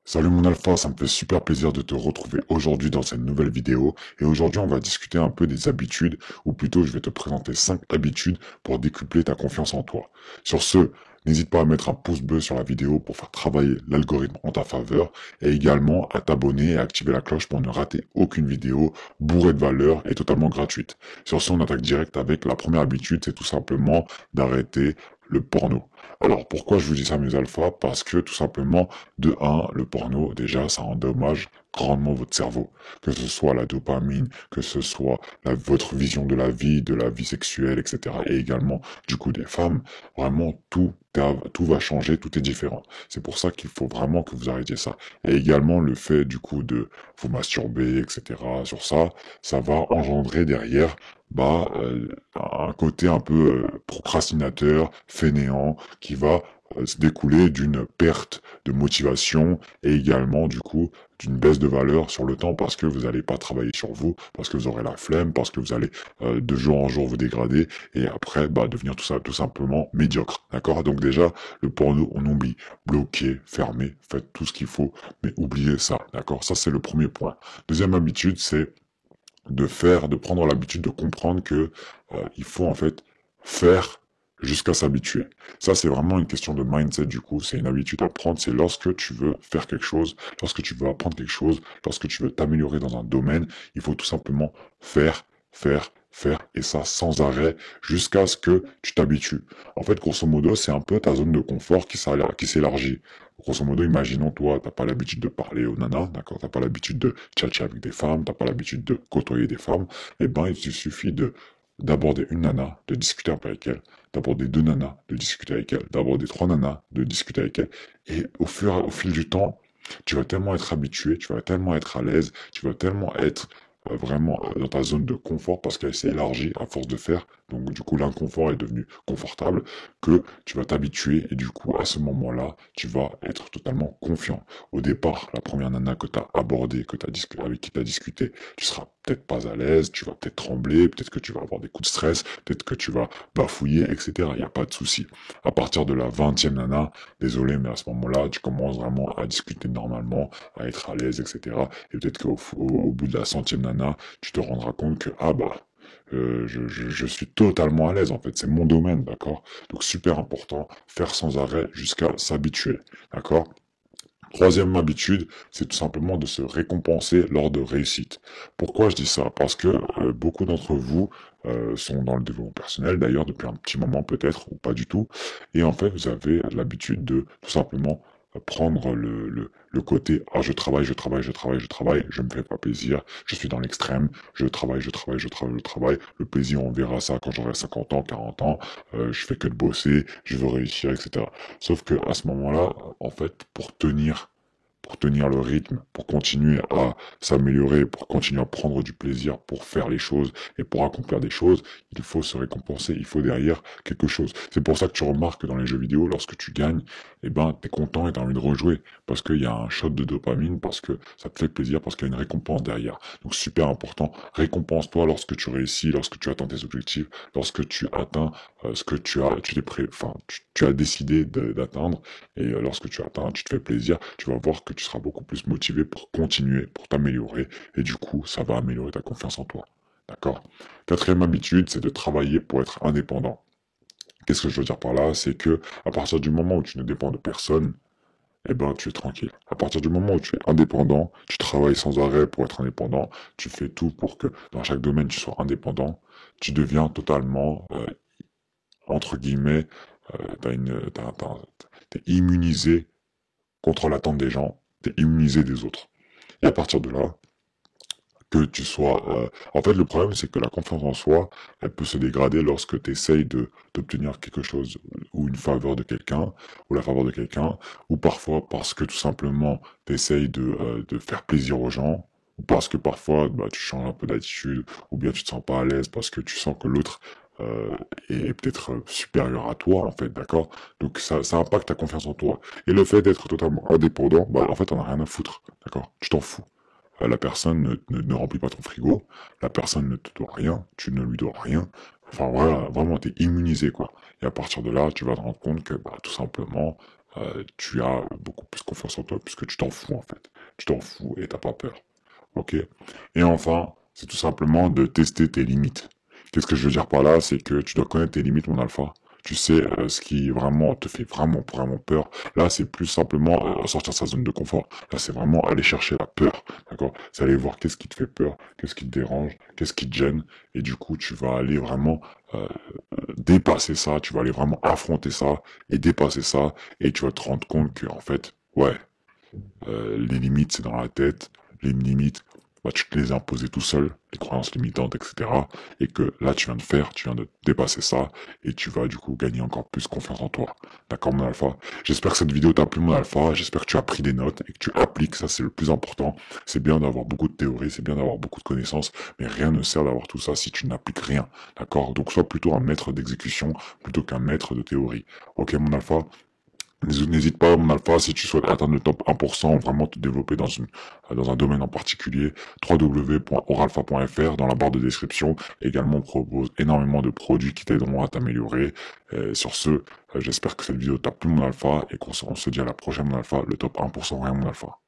Salut mon alpha, ça me fait super plaisir de te retrouver aujourd'hui dans cette nouvelle vidéo. Et aujourd'hui, on va discuter un peu des habitudes, ou plutôt je vais te présenter 5 habitudes pour décupler ta confiance en toi. Sur ce, n'hésite pas à mettre un pouce bleu sur la vidéo pour faire travailler l'algorithme en ta faveur, et également à t'abonner et à activer la cloche pour ne rater aucune vidéo bourrée de valeur et totalement gratuite. Sur ce, on attaque direct avec la première habitude, c'est tout simplement d'arrêter le porno. Alors pourquoi je vous dis ça mes alphas? Parce que tout simplement, de un, le porno, déjà, ça endommage grandement votre cerveau. Que ce soit la dopamine, que ce soit votre vision de la vie sexuelle, etc. Et également, du coup, des femmes, vraiment, tout va changer, tout est différent. C'est pour ça qu'il faut vraiment que vous arrêtiez ça. Et également, le fait, du coup, de vous masturber, etc. Sur ça, ça va engendrer derrière un côté un peu procrastinateur, fainéant, qui va se découler d'une perte de motivation et également du coup d'une baisse de valeur sur le temps parce que vous n'allez pas travailler sur vous, parce que vous aurez la flemme, parce que vous allez de jour en jour vous dégrader et après devenir tout ça tout simplement médiocre. D'accord? Donc déjà le porno on oublie, bloquez, fermez, faites tout ce qu'il faut, mais oubliez ça. D'accord? Ça c'est le premier point. Deuxième habitude c'est de prendre l'habitude de comprendre que il faut en fait faire jusqu'à s'habituer. Ça, c'est vraiment une question de mindset du coup. C'est une habitude à prendre. C'est lorsque tu veux faire quelque chose, lorsque tu veux apprendre quelque chose, lorsque tu veux t'améliorer dans un domaine, il faut tout simplement faire, et ça sans arrêt jusqu'à ce que tu t'habitues. En fait, grosso modo, c'est un peu ta zone de confort qui s'élargit. Grosso modo, imaginons toi, t'as pas l'habitude de parler aux nanas, d'accord, t'as pas l'habitude de tchatcher avec des femmes, t'as pas l'habitude de côtoyer des femmes, et ben il te suffit de d'aborder une nana, de discuter un peu avec elle, d'aborder deux nanas, de discuter avec elle, d'aborder trois nanas, de discuter avec elle, et au fil du temps, tu vas tellement être habitué, tu vas tellement être à l'aise, tu vas tellement être vraiment dans ta zone de confort parce qu'elle s'est élargie à force de faire. Donc du coup l'inconfort est devenu confortable que tu vas t'habituer et du coup à ce moment-là tu vas être totalement confiant. Au départ, la première nana que tu as abordée, avec qui tu as discuté, tu seras peut-être pas à l'aise, tu vas peut-être trembler, peut-être que tu vas avoir des coups de stress, peut-être que tu vas bafouiller, etc. Il n'y a pas de souci. À partir de la 20e nana, désolé, mais à ce moment-là, tu commences vraiment à discuter normalement, à être à l'aise, etc. Et peut-être qu'au bout de la 100e nana, tu te rendras compte que, je suis totalement à l'aise, en fait, c'est mon domaine, d'accord? Donc, super important, faire sans arrêt jusqu'à s'habituer, d'accord? Troisième habitude, c'est tout simplement de se récompenser lors de réussite. Pourquoi je dis ça? Parce que beaucoup d'entre vous sont dans le développement personnel, d'ailleurs depuis un petit moment peut-être, ou pas du tout, et en fait vous avez l'habitude de tout simplement prendre le côté je travaille, je me fais pas plaisir, je suis dans l'extrême, je travaille, le plaisir on verra ça quand j'aurai 50 ans, 40 ans, je fais que de bosser, je veux réussir, etc. Sauf que à ce moment-là, en fait, pour tenir le rythme, pour continuer à s'améliorer, pour continuer à prendre du plaisir, pour faire les choses et pour accomplir des choses, il faut se récompenser, il faut derrière quelque chose. C'est pour ça que tu remarques que dans les jeux vidéo, lorsque tu gagnes, eh ben, t'es content et t'as envie de rejouer parce qu'il y a un shot de dopamine, parce que ça te fait plaisir, parce qu'il y a une récompense derrière. Donc super important, récompense-toi lorsque tu réussis, lorsque tu atteins tes objectifs, lorsque tu atteins ce que tu as décidé d'atteindre et lorsque tu atteins, tu te fais plaisir, tu vas voir que tu seras beaucoup plus motivé pour continuer, pour t'améliorer, et du coup, ça va améliorer ta confiance en toi. D'accord? Quatrième habitude, c'est de travailler pour être indépendant. Qu'est-ce que je veux dire par là? C'est que à partir du moment où tu ne dépends de personne, eh ben, tu es tranquille. À partir du moment où tu es indépendant, tu travailles sans arrêt pour être indépendant, tu fais tout pour que dans chaque domaine tu sois indépendant, tu deviens totalement, entre guillemets, t'es immunisé contre l'attente des gens, t'es immunisé des autres. Et à partir de là, que tu sois... En fait, le problème, c'est que la confiance en soi, elle peut se dégrader lorsque tu essayes d'obtenir quelque chose ou une faveur de quelqu'un, ou la faveur de quelqu'un, ou parfois parce que tout simplement, tu essayes de faire plaisir aux gens, ou parce que parfois, tu changes un peu d'attitude, ou bien tu te sens pas à l'aise parce que tu sens que l'autre euh, est peut-être supérieur à toi, en fait, d'accord? Donc ça impacte ta confiance en toi. Et le fait d'être totalement indépendant, en fait, on a rien à foutre, d'accord? Tu t'en fous. La personne ne remplit pas ton frigo, la personne ne te doit rien, tu ne lui dois rien. Enfin voilà, vraiment t'es immunisé quoi. Et à partir de là, tu vas te rendre compte que tout simplement, tu as beaucoup plus confiance en toi puisque tu t'en fous en fait. Tu t'en fous et t'as pas peur. Ok? Et enfin, c'est tout simplement de tester tes limites. Qu'est-ce que je veux dire par là? C'est que tu dois connaître tes limites, mon alpha. Tu sais ce qui vraiment te fait vraiment peur. Là, c'est plus simplement sortir de sa zone de confort. Là, c'est vraiment aller chercher la peur. D'accord? C'est aller voir qu'est-ce qui te fait peur, qu'est-ce qui te dérange, qu'est-ce qui te gêne. Et du coup, tu vas aller vraiment euh, dépasser ça. Tu vas aller vraiment affronter ça et dépasser ça. Et tu vas te rendre compte que, en fait, ouais, les limites, c'est dans la tête. Les limites, bah, tu te les as imposées tout seul, les croyances limitantes, etc. Et que là, tu viens de dépasser ça, et tu vas du coup gagner encore plus confiance en toi. D'accord, mon alpha? J'espère que cette vidéo t'a plu, mon alpha. J'espère que tu as pris des notes et que tu appliques. Ça, c'est le plus important. C'est bien d'avoir beaucoup de théories, c'est bien d'avoir beaucoup de connaissances, mais rien ne sert d'avoir tout ça si tu n'appliques rien. D'accord? Donc, sois plutôt un maître d'exécution plutôt qu'un maître de théorie. Ok, mon alpha? N'hésite pas, mon alpha, si tu souhaites atteindre le top 1%, vraiment te développer dans un domaine en particulier, www.oralpha.fr, dans la barre de description. Également, on propose énormément de produits qui t'aideront à t'améliorer. Sur ce, j'espère que cette vidéo t'a plu, mon alpha, et on se dit à la prochaine, mon alpha, le top 1%, rien, mon alpha.